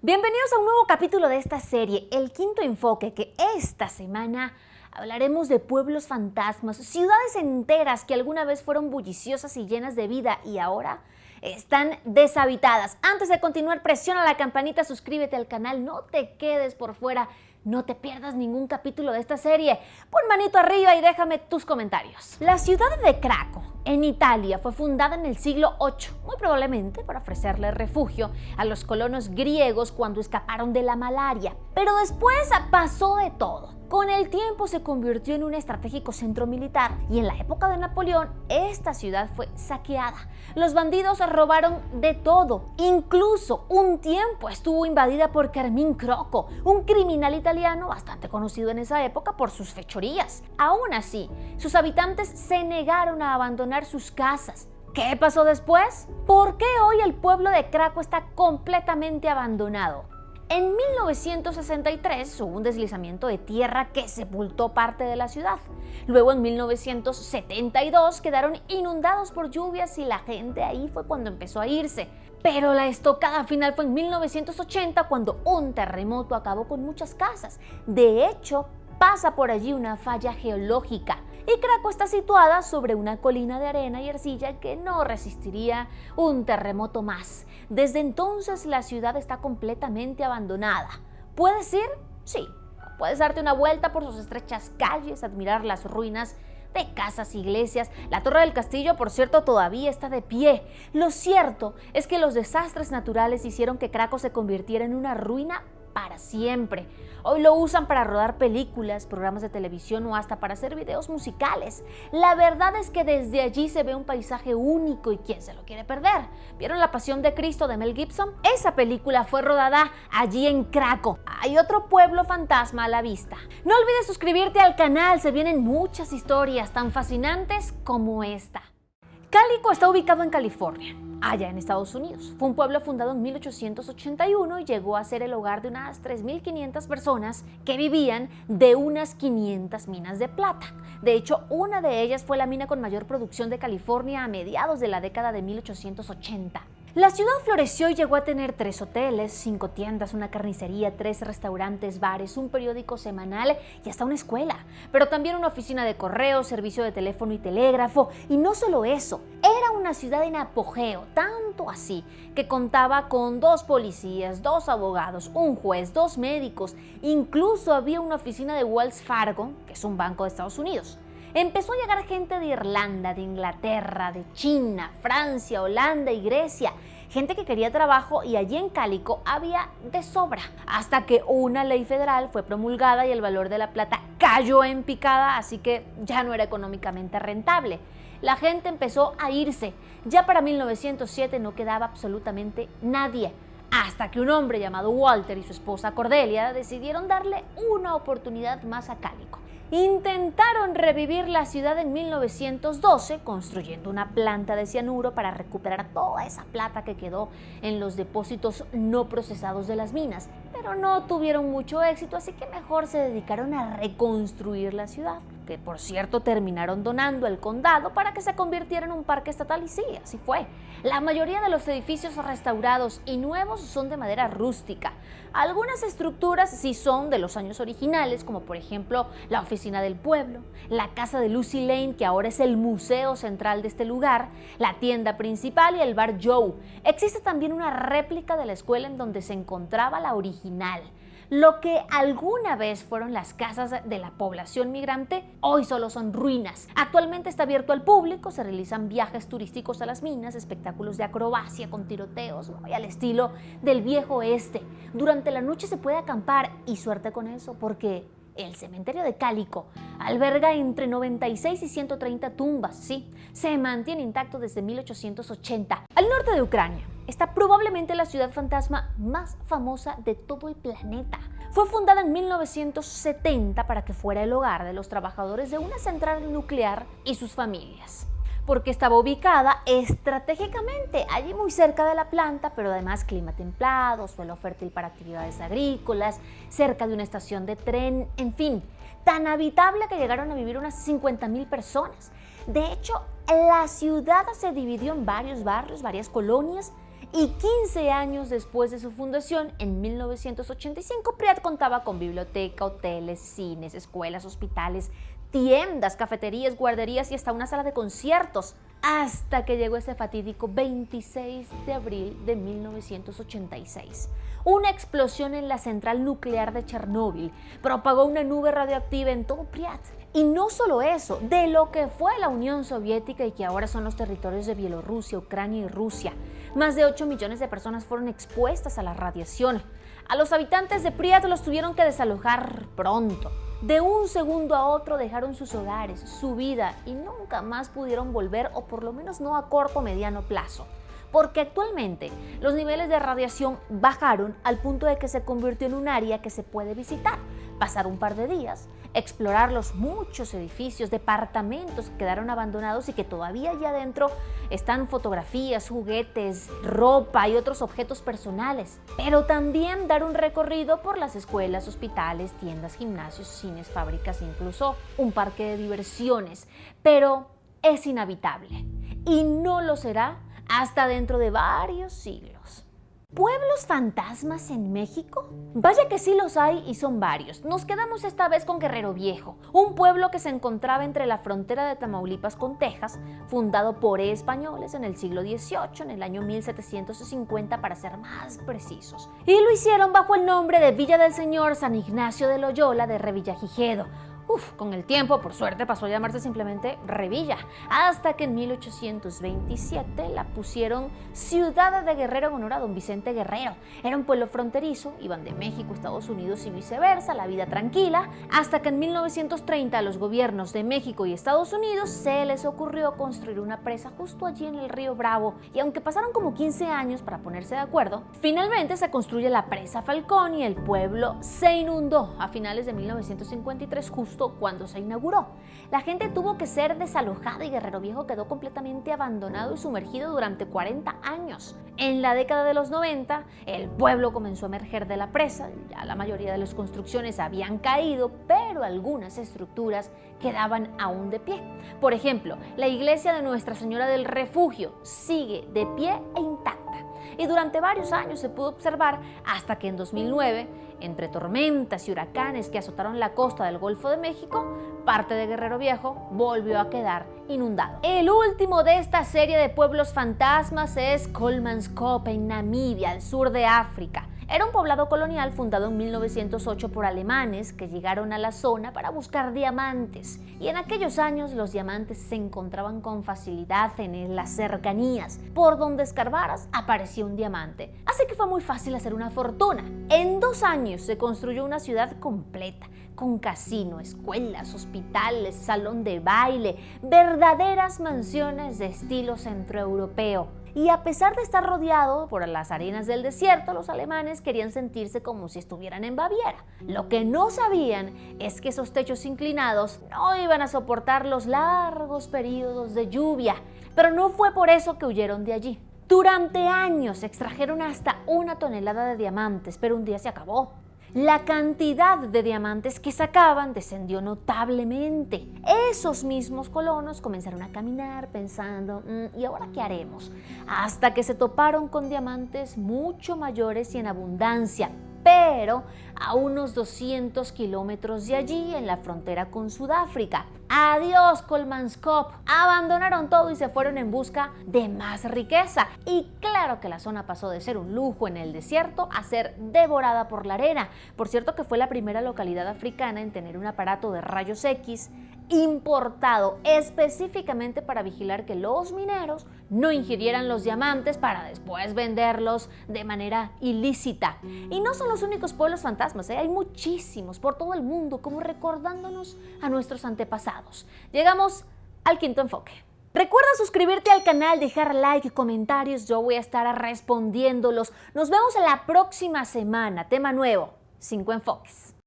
Bienvenidos a un nuevo capítulo de esta serie, El Quinto Enfoque, que esta semana hablaremos de pueblos fantasmas, ciudades enteras que alguna vez fueron bulliciosas y llenas de vida y ahora están deshabitadas. Antes de continuar, presiona la campanita, suscríbete al canal, no te quedes por fuera, no te pierdas ningún capítulo de esta serie. Pon manito arriba y déjame tus comentarios. La ciudad de Craco, en Italia, fue fundada en el siglo VIII, muy probablemente para ofrecerle refugio a los colonos griegos cuando escaparon de la malaria. Pero después pasó de todo. Con el tiempo se convirtió en un estratégico centro militar y en la época de Napoleón esta ciudad fue saqueada. Los bandidos robaron de todo, incluso un tiempo estuvo invadida por Carmín Croco, un criminal italiano bastante conocido en esa época por sus fechorías. Aún así, sus habitantes se negaron a abandonar sus casas. ¿Qué pasó después? ¿Por qué hoy el pueblo de Craco está completamente abandonado? En 1963 hubo un deslizamiento de tierra que sepultó parte de la ciudad. Luego en 1972 quedaron inundados por lluvias y la gente ahí fue cuando empezó a irse. Pero la estocada final fue en 1980 cuando un terremoto acabó con muchas casas. De hecho, pasa por allí una falla geológica. Y Craco está situada sobre una colina de arena y arcilla que no resistiría un terremoto más. Desde entonces la ciudad está completamente abandonada. ¿Puedes ir? Sí. Puedes darte una vuelta por sus estrechas calles, admirar las ruinas de casas, iglesias. La Torre del Castillo, por cierto, todavía está de pie. Lo cierto es que los desastres naturales hicieron que Craco se convirtiera en una ruina para siempre. Hoy lo usan para rodar películas, programas de televisión o hasta para hacer videos musicales. La verdad es que desde allí se ve un paisaje único y ¿quién se lo quiere perder? ¿Vieron La Pasión de Cristo de Mel Gibson? Esa película fue rodada allí en Craco. Hay otro pueblo fantasma a la vista. No olvides suscribirte al canal, se vienen muchas historias tan fascinantes como esta. Calico está ubicado en California, allá en Estados Unidos. Fue un pueblo fundado en 1881 y llegó a ser el hogar de unas 3.500 personas que vivían de unas 500 minas de plata. De hecho, una de ellas fue la mina con mayor producción de California a mediados de la década de 1880. La ciudad floreció y llegó a tener 3 hoteles, 5 tiendas, una carnicería, 3 restaurantes, bares, un periódico semanal y hasta una escuela. Pero también una oficina de correos, servicio de teléfono y telégrafo. Y no solo eso, era una ciudad en apogeo, tanto así que contaba con 2 policías, 2 abogados, un juez, 2 médicos. Incluso había una oficina de Wells Fargo, que es un banco de Estados Unidos. Empezó a llegar gente de Irlanda, de Inglaterra, de China, Francia, Holanda y Grecia. Gente que quería trabajo y allí en Calico había de sobra. Hasta que una ley federal fue promulgada y el valor de la plata cayó en picada, así que ya no era económicamente rentable. La gente empezó a irse. Ya para 1907 no quedaba absolutamente nadie. Hasta que un hombre llamado Walter y su esposa Cordelia decidieron darle una oportunidad más a Calico. Intentaron revivir la ciudad en 1912 construyendo una planta de cianuro para recuperar toda esa plata que quedó en los depósitos no procesados de las minas, pero no tuvieron mucho éxito, así que mejor se dedicaron a reconstruir la ciudad, que por cierto terminaron donando al condado para que se convirtiera en un parque estatal y sí, así fue. La mayoría de los edificios restaurados y nuevos son de madera rústica. Algunas estructuras sí son de los años originales, como por ejemplo la oficina del pueblo, la casa de Lucy Lane, que ahora es el museo central de este lugar, la tienda principal y el bar Joe. Existe también una réplica de la escuela en donde se encontraba la original. Lo que alguna vez fueron las casas de la población migrante, hoy solo son ruinas. Actualmente está abierto al público, se realizan viajes turísticos a las minas, espectáculos de acrobacia con tiroteos, muy al estilo del viejo oeste. Durante la noche se puede acampar y suerte con eso, porque el cementerio de Calico alberga entre 96 y 130 tumbas, sí, se mantiene intacto desde 1880. Al norte de Ucrania está probablemente la ciudad fantasma más famosa de todo el planeta. Fue fundada en 1970 para que fuera el hogar de los trabajadores de una central nuclear y sus familias, porque estaba ubicada estratégicamente allí muy cerca de la planta, pero además clima templado, suelo fértil para actividades agrícolas, cerca de una estación de tren, en fin, tan habitable que llegaron a vivir unas 50,000 personas. De hecho, la ciudad se dividió en varios barrios, varias colonias, Y 15 años después de su fundación, en 1985, Priyat contaba con biblioteca, hoteles, cines, escuelas, hospitales, tiendas, cafeterías, guarderías y hasta una sala de conciertos, hasta que llegó ese fatídico 26 de abril de 1986. Una explosión en la central nuclear de Chernóbil propagó una nube radioactiva en todo Priyat. Y no solo eso, de lo que fue la Unión Soviética y que ahora son los territorios de Bielorrusia, Ucrania y Rusia. Más de 8 millones de personas fueron expuestas a la radiación. A los habitantes de Priyat los tuvieron que desalojar pronto. De un segundo a otro dejaron sus hogares, su vida y nunca más pudieron volver, o por lo menos no a corto o mediano plazo. Porque actualmente los niveles de radiación bajaron al punto de que se convirtió en un área que se puede visitar, pasar un par de días, explorar los muchos edificios, departamentos que quedaron abandonados y que todavía allá adentro están fotografías, juguetes, ropa y otros objetos personales. Pero también dar un recorrido por las escuelas, hospitales, tiendas, gimnasios, cines, fábricas, incluso un parque de diversiones. Pero es inhabitable y no lo será hasta dentro de varios siglos. ¿Pueblos fantasmas en México? Vaya que sí los hay y son varios. Nos quedamos esta vez con Guerrero Viejo, un pueblo que se encontraba entre la frontera de Tamaulipas con Texas, fundado por españoles en el siglo XVIII, en el año 1750 para ser más precisos. Y lo hicieron bajo el nombre de Villa del Señor San Ignacio de Loyola de Revillagigedo. Con el tiempo, por suerte, pasó a llamarse simplemente Revilla, hasta que en 1827 la pusieron Ciudad de Guerrero en honor a don Vicente Guerrero. Era un pueblo fronterizo, iban de México a Estados Unidos y viceversa, la vida tranquila, hasta que en 1930 a los gobiernos de México y Estados Unidos se les ocurrió construir una presa justo allí en el río Bravo, y aunque pasaron como 15 años para ponerse de acuerdo, finalmente se construye la presa Falcón y el pueblo se inundó a finales de 1953, justo cuando se inauguró. La gente tuvo que ser desalojada y Guerrero Viejo quedó completamente abandonado y sumergido durante 40 años. En la década de los 90, el pueblo comenzó a emerger de la presa, ya la mayoría de las construcciones habían caído, pero algunas estructuras quedaban aún de pie. Por ejemplo, la iglesia de Nuestra Señora del Refugio sigue de pie e intacta. Y durante varios años se pudo observar hasta que en 2009, entre tormentas y huracanes que azotaron la costa del Golfo de México, parte de Guerrero Viejo volvió a quedar inundado. El último de esta serie de pueblos fantasmas es Kolmanskop en Namibia, al sur de África. Era un poblado colonial fundado en 1908 por alemanes que llegaron a la zona para buscar diamantes. Y en aquellos años los diamantes se encontraban con facilidad en las cercanías. Por donde escarbaras aparecía un diamante. Así que fue muy fácil hacer una fortuna. En 2 años se construyó una ciudad completa, con casino, escuelas, hospitales, salón de baile, verdaderas mansiones de estilo centroeuropeo. Y a pesar de estar rodeado por las arenas del desierto, los alemanes querían sentirse como si estuvieran en Baviera. Lo que no sabían es que esos techos inclinados no iban a soportar los largos periodos de lluvia. Pero no fue por eso que huyeron de allí. Durante años extrajeron hasta 1 tonelada de diamantes, pero un día se acabó. La cantidad de diamantes que sacaban descendió notablemente. Esos mismos colonos comenzaron a caminar pensando, ¿y ahora qué haremos? Hasta que se toparon con diamantes mucho mayores y en abundancia, pero a unos 200 kilómetros de allí, en la frontera con Sudáfrica. Adiós, Kolmanskop. Abandonaron todo y se fueron en busca de más riqueza. Y claro que la zona pasó de ser un lujo en el desierto a ser devorada por la arena. Por cierto que fue la primera localidad africana en tener un aparato de rayos X importado específicamente para vigilar que los mineros no ingirieran los diamantes para después venderlos de manera ilícita. Y no son los únicos pueblos fantasmas, hay muchísimos por todo el mundo, como recordándonos a nuestros antepasados. Llegamos al quinto enfoque. Recuerda suscribirte al canal, dejar like y comentarios, yo voy a estar respondiéndolos. Nos vemos la próxima semana, tema nuevo, 5 enfoques.